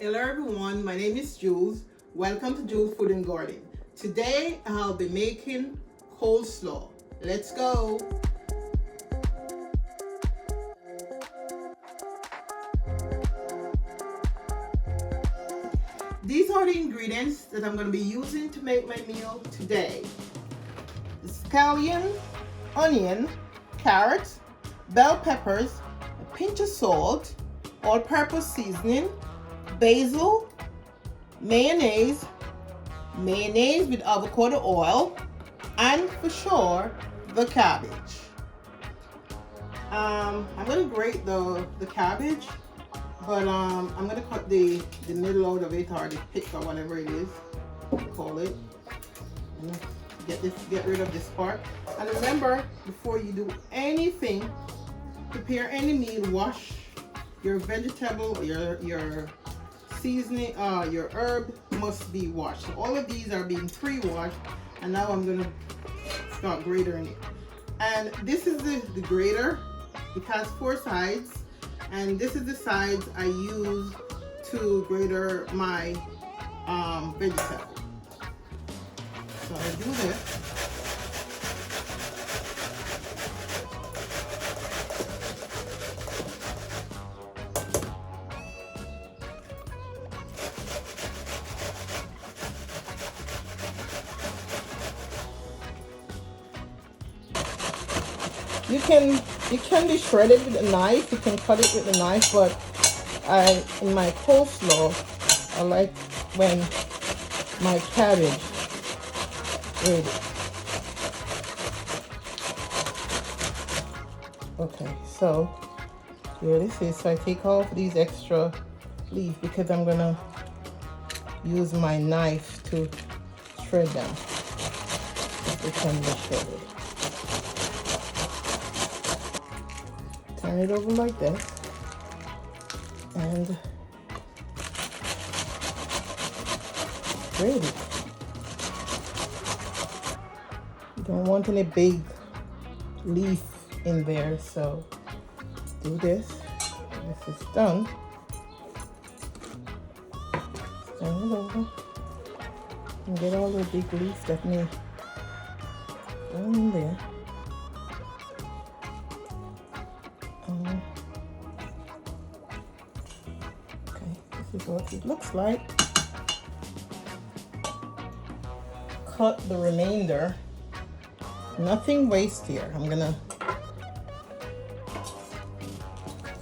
Hello everyone, my name is Jules. Welcome to Jules Food and Garden. Today I'll be making coleslaw. Let's go! These are the ingredients that I'm going to be using to make my meal today. Scallion, onion, carrots, bell peppers, a pinch of salt, all-purpose seasoning, basil, mayonnaise with avocado oil, and for sure the cabbage. I'm gonna grate the cabbage, but I'm gonna cut the middle out of it, or the pick, or whatever it is you call it. Get rid of this part. And remember, before you do anything, prepare any meal, wash your vegetable, your seasoning, your herb must be washed. So all of these are being pre-washed, and now I'm gonna start grating it. And this is the grater. It has 4 sides, and this is the sides I use to grate my vegetable. So I do this. You can be shredded with a knife. You can cut it with a knife, but in my coleslaw, I like when my cabbage grated. Okay, so here this is. So I take off these extra leaves because I'm gonna use my knife to shred them. They can be shredded. Turn it over like this, and grate it. You don't want any big leaf in there, so do this. This is done. Turn it over and get all the big leaves that may go in there. Okay, this is what it looks like. Cut the remainder. Nothing waste here. I'm gonna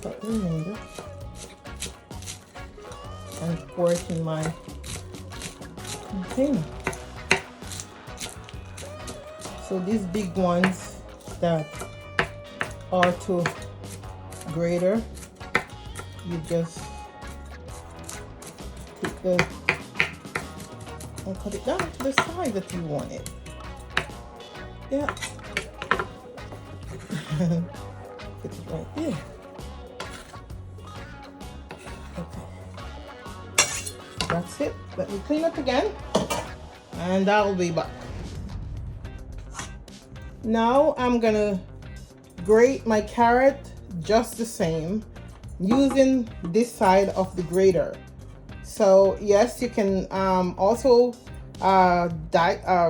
cut the remainder and pour it in my container. So these big ones that are to grater, you just take and cut it down to the size that you want it. Yeah. Put it right there. Okay. That's it. Let me clean up again, and I'll be back. Now I'm gonna grate my carrot just the same using this side of the grater. So yes, you can also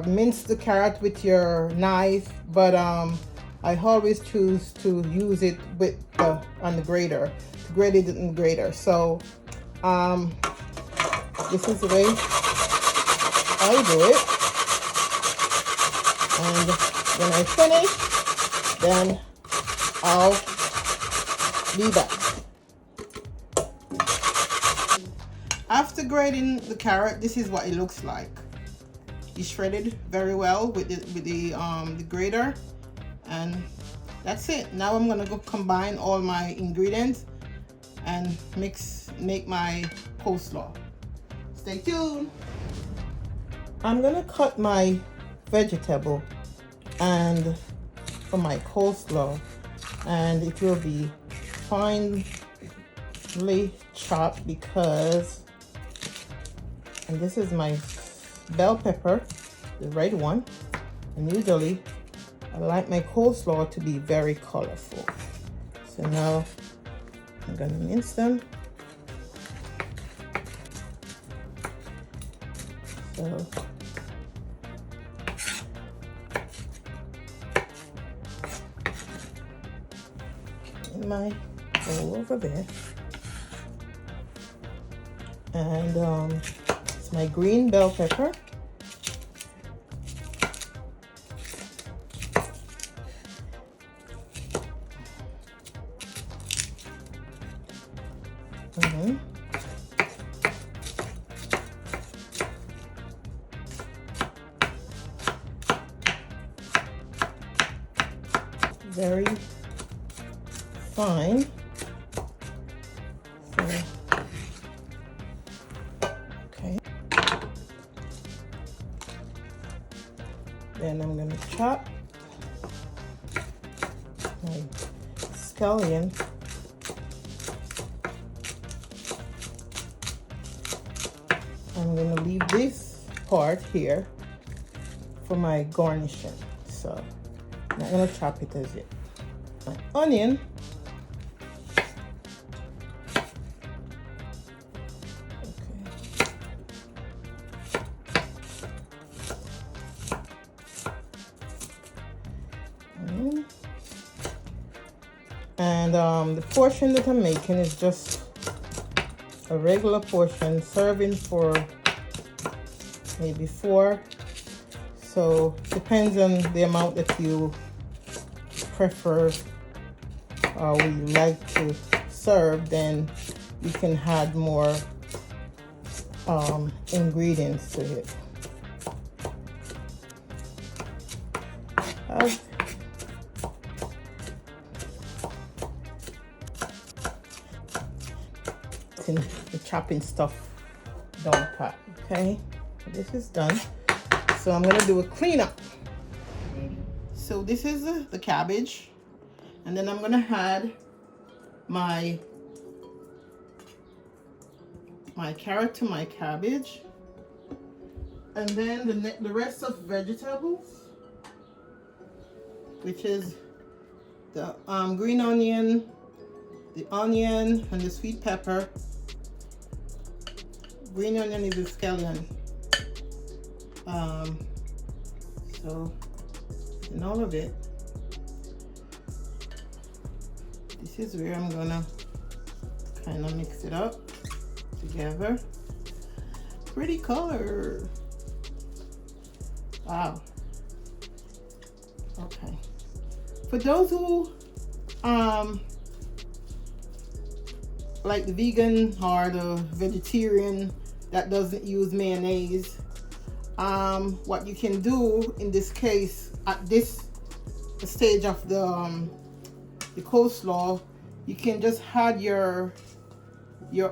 mince the carrot with your knife, but I always choose to use it with on the grater, to grate it in the grater. So this is the way I do it, and when I finish, then I'll be back. After grating the carrot, this is what it looks like. It's shredded very well with the grater, and that's it. Now I'm gonna go combine all my ingredients and make my coleslaw. Stay tuned. I'm gonna cut my vegetable and for my coleslaw, and it will be finely chopped because, and this is my bell pepper, the red one, and usually I like my coleslaw to be very colorful. So now I'm gonna mince them So in my bowl over there. And it's my green bell pepper. Very fine. So, okay. Then I'm going to chop my scallion. I'm going to leave this part here for my garnishing. So I'm not going to chop it as yet. My onion. Okay. And the portion that I'm making is just a regular portion, serving for maybe 4. So depends on the amount that you prefer or you like to serve, then you can add more ingredients to it. The chopping stuff down pat. Okay, this is done. So I'm gonna do a cleanup. So this is the cabbage, and then I'm gonna add my carrot to my cabbage, and then the rest of vegetables, which is the green onion, the onion, and the sweet pepper. Green onion is a scallion. So, and all of it. This is where I'm gonna kind of mix it up together. Pretty color. Wow. Okay. For those who like the vegan or the vegetarian that doesn't use mayonnaise, what you can do in this case at this stage of the coleslaw, you can just add your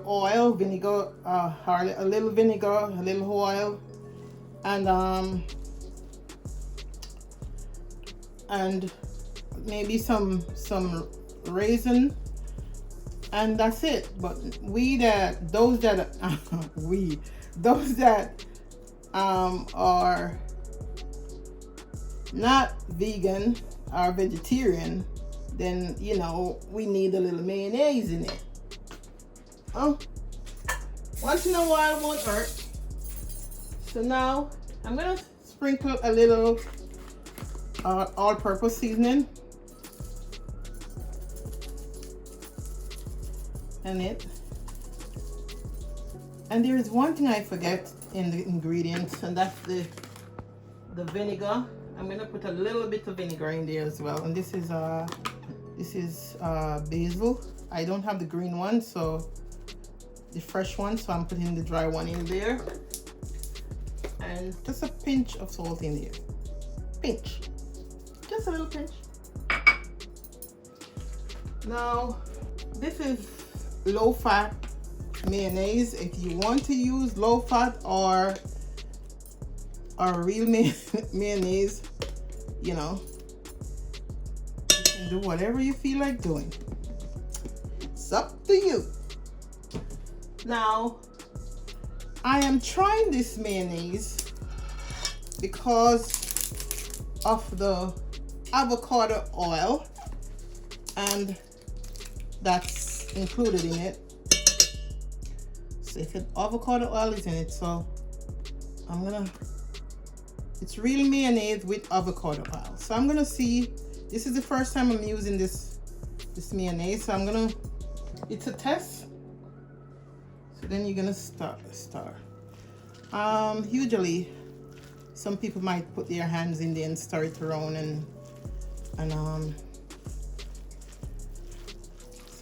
oil, vinegar, or a little vinegar, a little oil, and maybe some raisin, and that's it. But those that are not vegan or vegetarian, then you know we need a little mayonnaise in it. Once in a while won't hurt. So now I'm gonna sprinkle a little all-purpose seasoning in it. And there is one thing I forget in the ingredients, and that's the vinegar. I'm gonna put a little bit of vinegar in there as well. And this is basil. I don't have the green one, so the fresh one, so I'm putting the dry one in there, and just a pinch of salt in there. Pinch, just a little pinch. Now this is low-fat mayonnaise. If you want to use low-fat or real mayonnaise, you know, you can do whatever you feel like doing. It's up to you. Now I am trying this mayonnaise because of the avocado oil, and that's included in it. So if avocado oil is in it, so it's real mayonnaise with avocado oil. So I'm gonna see, this is the first time I'm using this mayonnaise, so it's a test. So then you're gonna start. Usually some people might put their hands in there and stir it around and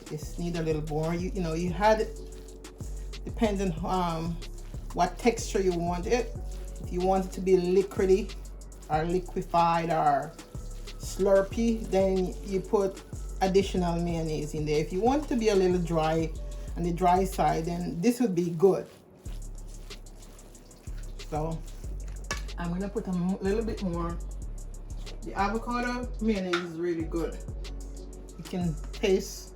just need a little more. You know, you had it, depends on what texture you want it. If you want it to be liquidy or liquefied or slurpy, then you put additional mayonnaise in there. If you want it to be a little dry on the dry side, then this would be good. So I'm gonna put a little bit more. The avocado mayonnaise is really good. You can taste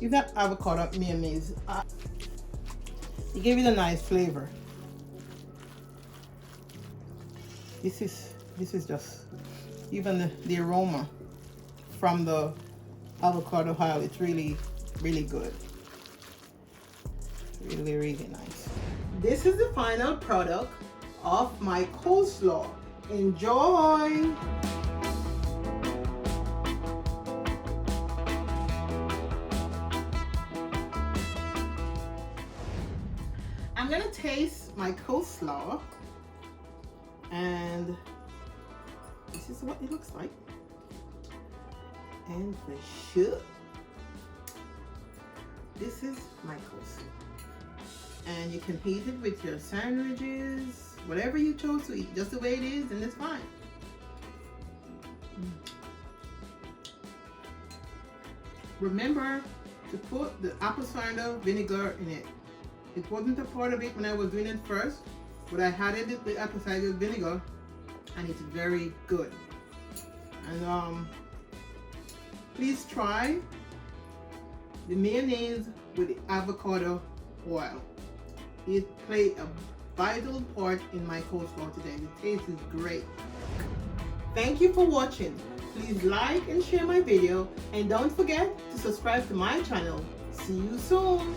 you got avocado mayonnaise, it gave it a nice flavor. This is just, even the aroma from the avocado oil, it's really good. Really nice. This is the final product of my coleslaw. Enjoy. I'm gonna taste my coleslaw, and this is what it looks like. And for sure, this is my coleslaw. And you can eat it with your sandwiches, whatever you chose to eat, just the way it is, and it's fine. Remember to put the apple cider vinegar in it. It wasn't a part of it when I was doing it first, but I added the apple cider vinegar, and it's very good. And please try the mayonnaise with the avocado oil. It played a vital part in my coleslaw today. The taste is great. Thank you for watching. Please like and share my video, and don't forget to subscribe to my channel. See you soon.